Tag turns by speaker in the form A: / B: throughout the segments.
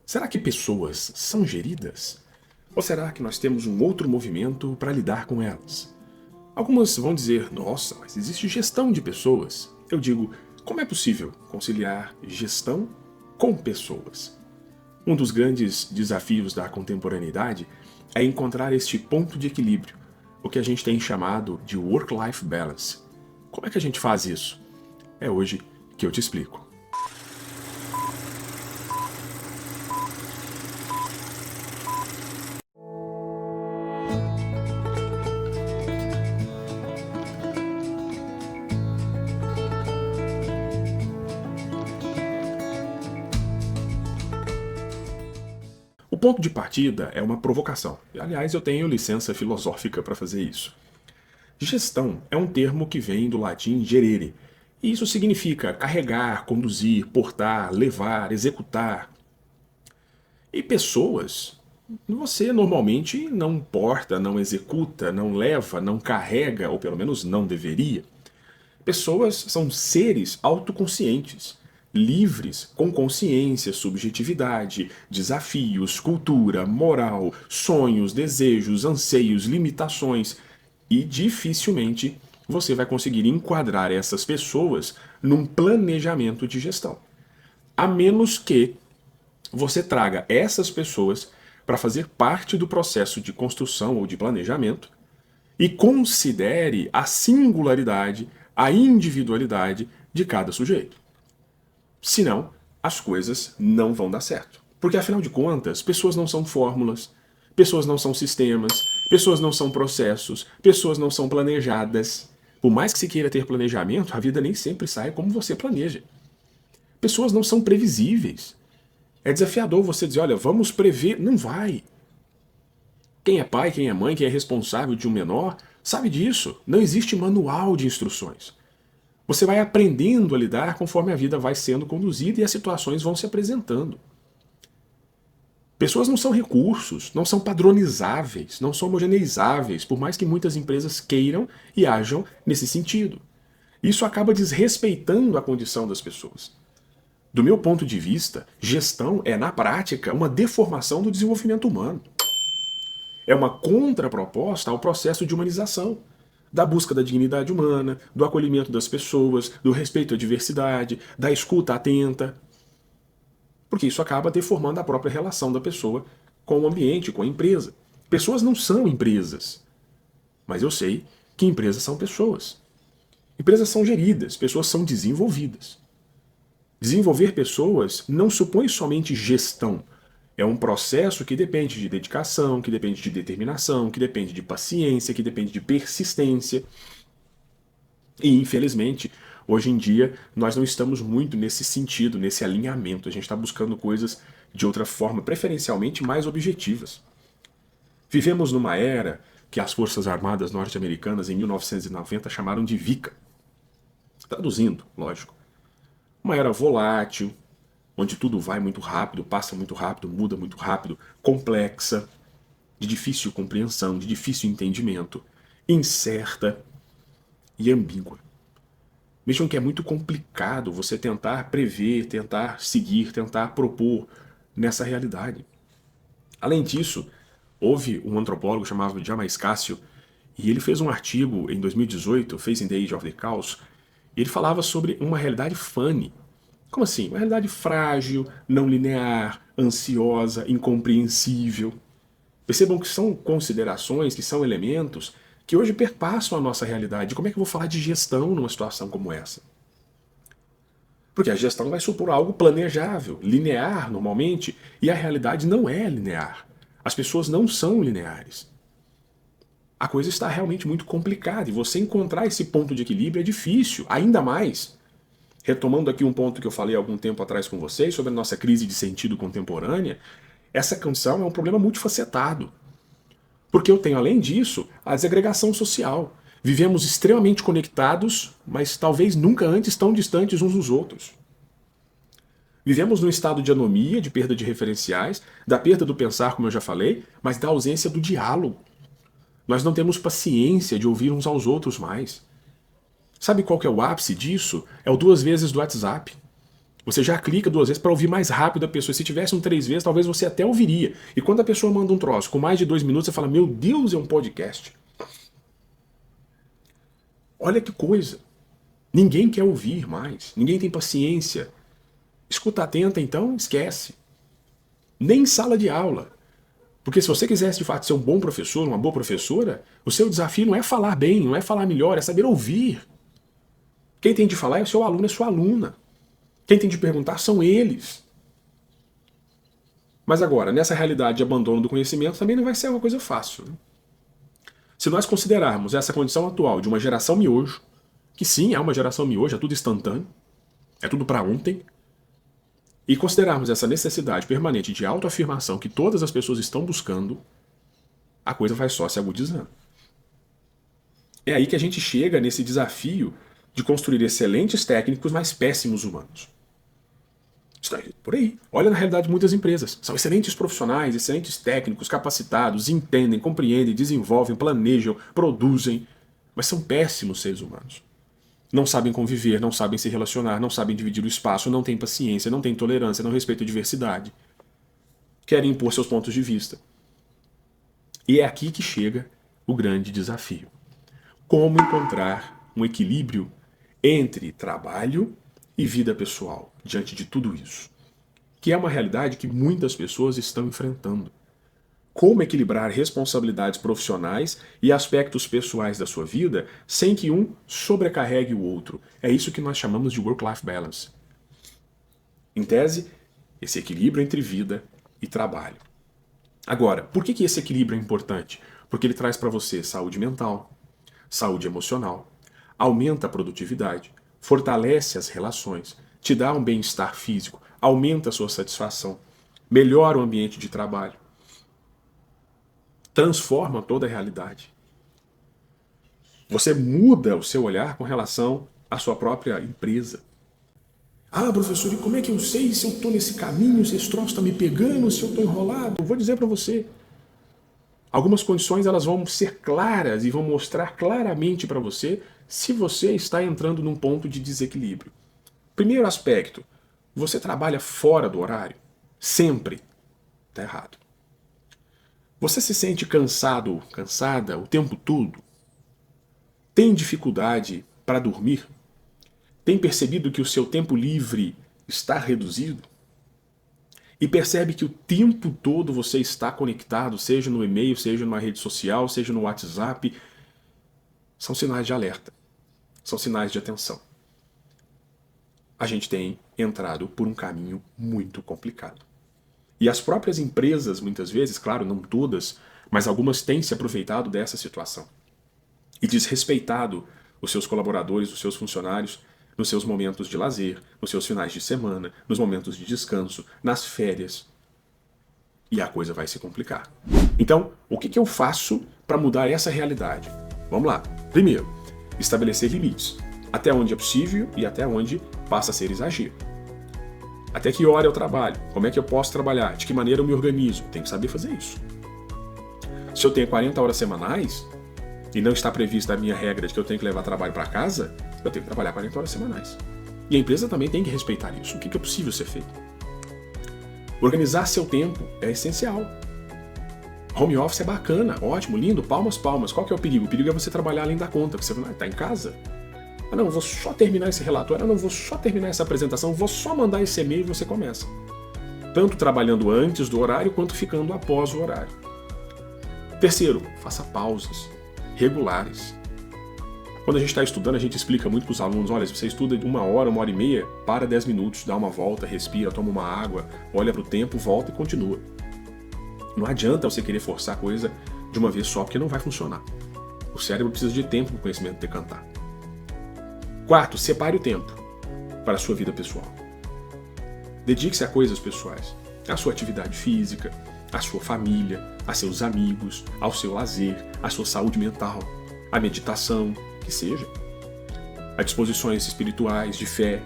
A: Será que pessoas são geridas? Ou será que nós temos um outro movimento para lidar com elas? Algumas vão dizer, nossa, mas existe gestão de pessoas. Eu digo, como é possível conciliar gestão com pessoas? Um dos grandes desafios da contemporaneidade é encontrar este ponto de equilíbrio, o que a gente tem chamado de work-life balance. Como é que a gente faz isso? É hoje que eu te explico. O ponto de partida é uma provocação. Aliás, eu tenho licença filosófica para fazer isso. Gestão é um termo que vem do latim gerere, e isso significa carregar, conduzir, portar, levar, executar. E pessoas, você normalmente não porta, não executa, não leva, não carrega, ou pelo menos não deveria. Pessoas são seres autoconscientes, livres, com consciência, subjetividade, desafios, cultura, moral, sonhos, desejos, anseios, limitações. E dificilmente você vai conseguir enquadrar essas pessoas num planejamento de gestão. A menos que você traga essas pessoas para fazer parte do processo de construção ou de planejamento e considere a singularidade, a individualidade de cada sujeito. Senão, as coisas não vão dar certo. Porque afinal de contas, pessoas não são fórmulas, pessoas não são sistemas, pessoas não são processos, pessoas não são planejadas. Por mais que se queira ter planejamento, a vida nem sempre sai como você planeja. Pessoas não são previsíveis. É desafiador você dizer, olha, vamos prever. Não vai. Quem é pai, quem é mãe, quem é responsável de um menor, sabe disso. Não existe manual de instruções. Você vai aprendendo a lidar conforme a vida vai sendo conduzida e as situações vão se apresentando. Pessoas não são recursos, não são padronizáveis, não são homogeneizáveis, por mais que muitas empresas queiram e ajam nesse sentido. Isso acaba desrespeitando a condição das pessoas. Do meu ponto de vista, gestão é, na prática, uma deformação do desenvolvimento humano. É uma contraproposta ao processo de humanização, da busca da dignidade humana, do acolhimento das pessoas, do respeito à diversidade, da escuta atenta. Porque isso acaba deformando a própria relação da pessoa com o ambiente, com a empresa. Pessoas não são empresas, mas eu sei que empresas são pessoas. Empresas são geridas, pessoas são desenvolvidas. Desenvolver pessoas não supõe somente gestão. É um processo que depende de dedicação, que depende de determinação, que depende de paciência, que depende de persistência. E, infelizmente, hoje em dia, nós não estamos muito nesse sentido, nesse alinhamento. A gente está buscando coisas de outra forma, preferencialmente mais objetivas. Vivemos numa era que as Forças Armadas norte-americanas, em 1990, chamaram de VICA. Traduzindo, lógico. Uma era volátil, onde tudo vai muito rápido, passa muito rápido, muda muito rápido, complexa, de difícil compreensão, de difícil entendimento, incerta e ambígua. Vejam que é muito complicado você tentar prever, tentar seguir, tentar propor nessa realidade. Além disso, houve um antropólogo chamado Jamais Cássio, e ele fez um artigo em 2018, Facing the Age of the Chaos, e ele falava sobre uma realidade funny. Como assim? Uma realidade frágil, não linear, ansiosa, incompreensível. Percebam que são considerações, que são elementos que hoje perpassam a nossa realidade. Como é que eu vou falar de gestão numa situação como essa? Porque a gestão vai supor algo planejável, linear normalmente, e a realidade não é linear. As pessoas não são lineares. A coisa está realmente muito complicada e você encontrar esse ponto de equilíbrio é difícil, ainda mais. Retomando aqui um ponto que eu falei há algum tempo atrás com vocês sobre a nossa crise de sentido contemporânea, essa canção é um problema multifacetado. Porque eu tenho, além disso, a desagregação social. Vivemos extremamente conectados, mas talvez nunca antes tão distantes uns dos outros. Vivemos num estado de anomia, de perda de referenciais, da perda do pensar, como eu já falei, mas da ausência do diálogo. Nós não temos paciência de ouvir uns aos outros mais. Sabe qual que é o ápice disso? É o 2 vezes do WhatsApp. Você já clica 2 vezes para ouvir mais rápido a pessoa. Se tivesse 3 vezes, talvez você até ouviria. E quando a pessoa manda um troço com mais de 2 minutos, você fala, meu Deus, é um podcast. Olha que coisa. Ninguém quer ouvir mais. Ninguém tem paciência. Escuta atenta, então, esquece. Nem sala de aula. Porque se você quisesse de fato ser um bom professor, uma boa professora, o seu desafio não é falar bem, não é falar melhor, é saber ouvir. Quem tem de falar é o seu aluno, é sua aluna. Quem tem de perguntar são eles. Mas agora, nessa realidade de abandono do conhecimento, também não vai ser uma coisa fácil. Né? Se nós considerarmos essa condição atual de uma geração miojo, que sim, é uma geração miojo, é tudo instantâneo, é tudo para ontem, e considerarmos essa necessidade permanente de autoafirmação que todas as pessoas estão buscando, a coisa vai só se agudizando. É aí que a gente chega nesse desafio de construir excelentes técnicos, mas péssimos humanos. Está por aí. Olha na realidade muitas empresas. São excelentes profissionais, excelentes técnicos, capacitados, entendem, compreendem, desenvolvem, planejam, produzem, mas são péssimos seres humanos. Não sabem conviver, não sabem se relacionar, não sabem dividir o espaço, não têm paciência, não têm tolerância, não respeitam a diversidade. Querem impor seus pontos de vista. E é aqui que chega o grande desafio. Como encontrar um equilíbrio entre trabalho e vida pessoal diante de tudo isso? Que é uma realidade que muitas pessoas estão enfrentando. Como equilibrar responsabilidades profissionais e aspectos pessoais da sua vida sem que um sobrecarregue o outro. É isso que nós chamamos de work-life balance. Em tese, esse equilíbrio entre vida e trabalho. Agora, por que esse equilíbrio é importante? Porque ele traz para você saúde mental, saúde emocional, aumenta a produtividade, fortalece as relações, te dá um bem-estar físico, aumenta a sua satisfação, melhora o ambiente de trabalho, transforma toda a realidade. Você muda o seu olhar com relação à sua própria empresa. Ah, professor, e como é que eu sei se eu estou nesse caminho, se esse troço está me pegando, se eu estou enrolado? Eu vou dizer para você. Algumas condições elas vão ser claras e vão mostrar claramente para você se você está entrando num ponto de desequilíbrio. Primeiro aspecto, você trabalha fora do horário? Sempre. Está errado. Você se sente cansado, cansada o tempo todo? Tem dificuldade para dormir? Tem percebido que o seu tempo livre está reduzido? E percebe que o tempo todo você está conectado, seja no e-mail, seja numa rede social, seja no WhatsApp? São sinais de alerta. São sinais de atenção. A gente tem entrado por um caminho muito complicado. E as próprias empresas, muitas vezes, claro, não todas, mas algumas têm se aproveitado dessa situação e desrespeitado os seus colaboradores, os seus funcionários, nos seus momentos de lazer, nos seus finais de semana, nos momentos de descanso, nas férias. E a coisa vai se complicar. Então, o que eu faço para mudar essa realidade? Vamos lá. Primeiro, estabelecer limites. Até onde é possível e até onde passa a ser exagero. Até que hora eu trabalho? Como é que eu posso trabalhar? De que maneira eu me organizo? Tem que saber fazer isso. Se eu tenho 40 horas semanais e não está prevista a minha regra de que eu tenho que levar trabalho para casa, eu tenho que trabalhar 40 horas semanais. E a empresa também tem que respeitar isso. O que é possível ser feito? Organizar seu tempo é essencial. Home office é bacana, ótimo, lindo, palmas, palmas. Qual que é o perigo? O perigo é você trabalhar além da conta, porque você está em casa. Ah, não, vou só terminar esse relatório, ah, não, vou só terminar essa apresentação, vou só mandar esse e-mail e você começa. Tanto trabalhando antes do horário, quanto ficando após o horário. Terceiro, faça pausas regulares. Quando a gente está estudando, a gente explica muito para os alunos, olha, se você estuda de 1 hora e meia, para 10 minutos, dá uma volta, respira, toma uma água, olha para o tempo, volta e continua. Não adianta você querer forçar a coisa de uma vez só, porque não vai funcionar. O cérebro precisa de tempo para o conhecimento decantar. Quarto, separe o tempo para a sua vida pessoal. Dedique-se a coisas pessoais, à sua atividade física, à sua família, a seus amigos, ao seu lazer, à sua saúde mental, à meditação, que seja, a disposições espirituais, de fé.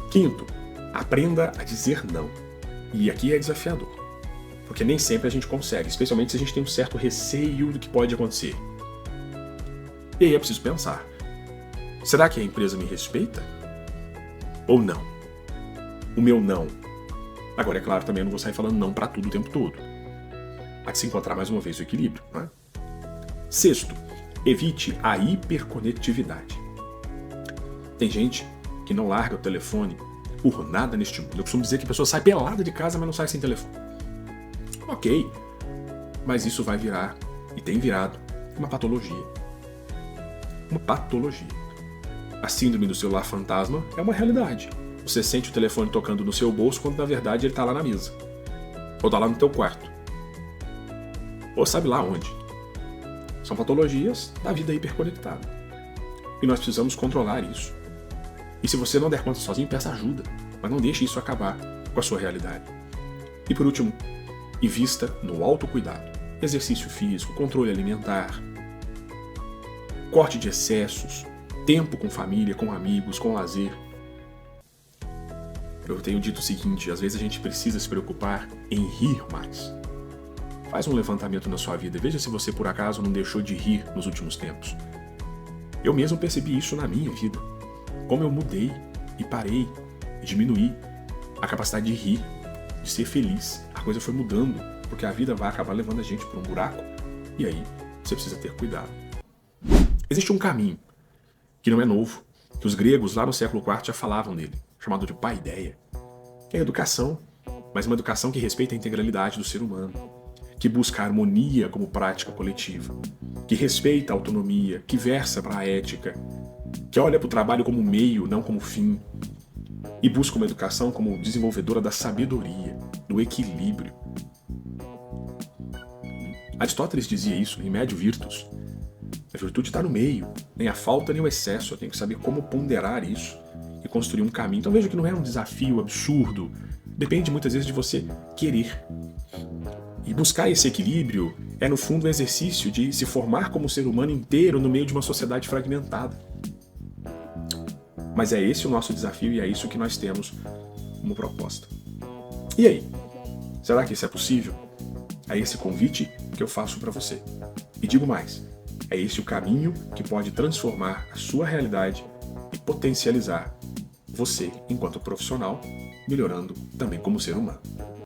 A: Quinto, aprenda a dizer não. E aqui é desafiador, porque nem sempre a gente consegue, especialmente se a gente tem um certo receio do que pode acontecer. E aí é preciso pensar, será que a empresa me respeita? Ou não? o meu não. Agora, é claro, também eu não vou sair falando não para tudo o tempo todo. Há que se encontrar mais uma vez o equilíbrio, não é? Sexto, evite a hiperconectividade. Tem gente que não larga o telefone por nada neste mundo. Eu costumo dizer que a pessoa sai pelada de casa, mas não sai sem telefone. Ok, mas isso vai virar, e tem virado, uma patologia. Uma patologia. A síndrome do celular fantasma é uma realidade. Você sente o telefone tocando no seu bolso quando na verdade ele está lá na mesa. Ou está lá no teu quarto. Ou sabe lá onde. São patologias da vida hiperconectada. E nós precisamos controlar isso. E se você não der conta sozinho, peça ajuda. Mas não deixe isso acabar com a sua realidade. E por último, invista no autocuidado. Exercício físico, controle alimentar, corte de excessos, tempo com família, com amigos, com lazer. Eu tenho dito o seguinte, às vezes a gente precisa se preocupar em rir mais. Faz um levantamento na sua vida e veja se você por acaso não deixou de rir nos últimos tempos. Eu mesmo percebi isso na minha vida. Como eu mudei e parei e diminuí a capacidade de rir, de ser feliz. A coisa foi mudando, porque a vida vai acabar levando a gente por um buraco e aí você precisa ter cuidado. Existe um caminho que não é novo, que os gregos lá no século IV já falavam dele, chamado de paideia, que é a educação, mas uma educação que respeita a integralidade do ser humano, que busca a harmonia como prática coletiva, que respeita a autonomia, que versa para a ética, que olha para o trabalho como meio, não como fim, e busca uma educação como desenvolvedora da sabedoria, do equilíbrio. Aristóteles dizia isso em Médio Virtus. A virtude está no meio, nem a falta nem o excesso. Eu tenho que saber como ponderar isso e construir um caminho. Então veja que não é um desafio absurdo. Depende muitas vezes de você querer. E buscar esse equilíbrio é, no fundo, um exercício de se formar como ser humano inteiro no meio de uma sociedade fragmentada. Mas é esse o nosso desafio e é isso que nós temos como proposta. E aí? Será que isso é possível? É esse convite que eu faço para você. E digo mais, é esse o caminho que pode transformar a sua realidade e potencializar você enquanto profissional, melhorando também como ser humano.